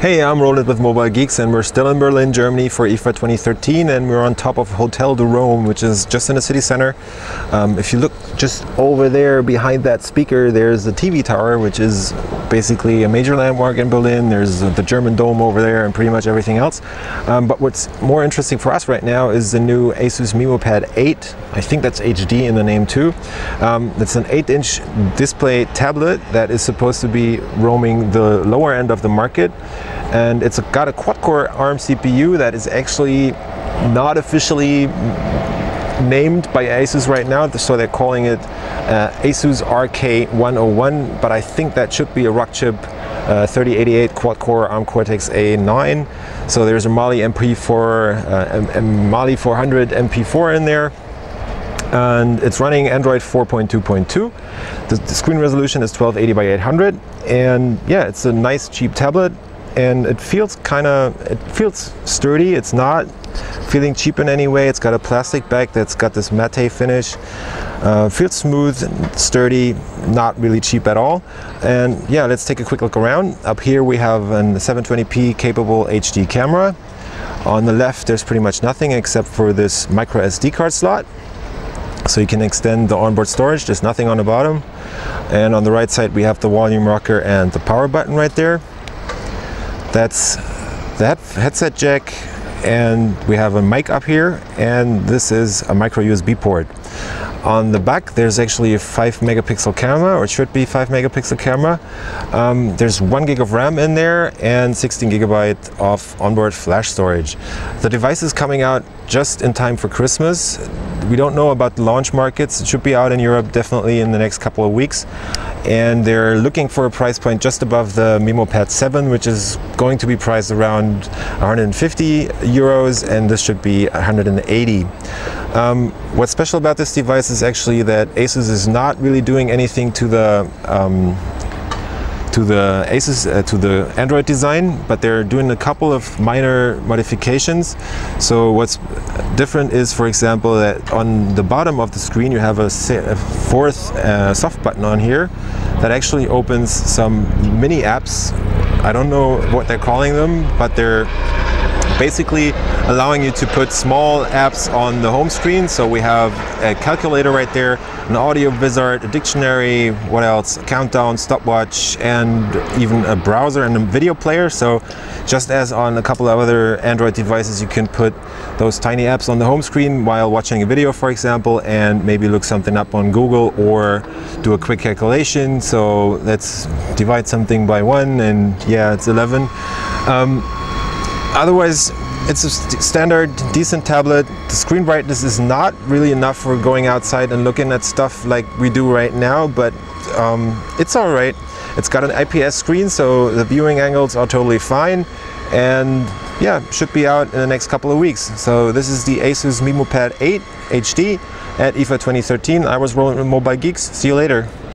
Hey, I'm Roland with Mobile Geeks, and we're still in Berlin, Germany for IFA 2013, and we're on top of Hotel de Rome, which is just in the city center. If you look just over there behind that speaker, there's the TV tower, which is basically a major landmark in Berlin. There's the German Dome over there and pretty much everything else. But what's more interesting for us right now is the new ASUS MeMO Pad 8. I think that's HD in the name too. It's an 8-inch display tablet that is supposed to be roaming the lower end of the market. And it's got a quad-core ARM CPU that is actually not officially named by ASUS right now, so they're calling it ASUS RK101, but I think that should be a Rockchip 3088 quad-core ARM Cortex-A9. So there's a Mali MP4, a Mali 400 MP4 in there, and it's running Android 4.2.2. The screen resolution is 1280 by 800, and yeah, it's a nice cheap tablet. And it feels sturdy. It's not feeling cheap in any way. It's got a plastic back that's got this matte finish. Feels smooth and sturdy, not really cheap at all. And yeah, let's take a quick look around. Up here we have a 720p capable HD camera. On the left there's pretty much nothing except for this micro SD card slot. So you can extend the onboard storage. There's nothing on the bottom. And on the right side we have the volume rocker and the power button right there. That's the headset jack, and we have a mic up here, and this is a micro USB port. On the back there's actually a 5 megapixel camera, or it should be 5 megapixel camera. There's 1 gig of RAM in there and 16 gigabyte of onboard flash storage. The device is coming out just in time for Christmas. We don't know about the launch markets. It should be out in Europe definitely in the next couple of weeks. And they're looking for a price point just above the MeMO Pad 7, which is going to be priced around 150 euros, and this should be 180. What's special about this device is actually that ASUS is not really doing anything to the Android design, but they're doing a couple of minor modifications. So what's different is, for example, that on the bottom of the screen you have a fourth soft button on here that actually opens some mini apps. I don't know what they're calling them, but they're basically allowing you to put small apps on the home screen. So we have a calculator right there, an audio wizard, a dictionary, what else, a countdown, stopwatch, and even a browser and a video player. So just as on a couple of other Android devices, you can put those tiny apps on the home screen while watching a video, for example, and maybe look something up on Google or do a quick calculation. So let's divide something by 1, and yeah, it's 11. Otherwise, it's a standard, decent tablet. The screen brightness is not really enough for going outside and looking at stuff like we do right now, but it's all right. It's got an IPS screen, so the viewing angles are totally fine. And yeah, should be out in the next couple of weeks. So this is the ASUS MeMO Pad 8 HD at IFA 2013. I was Roland with Mobile Geeks. See you later.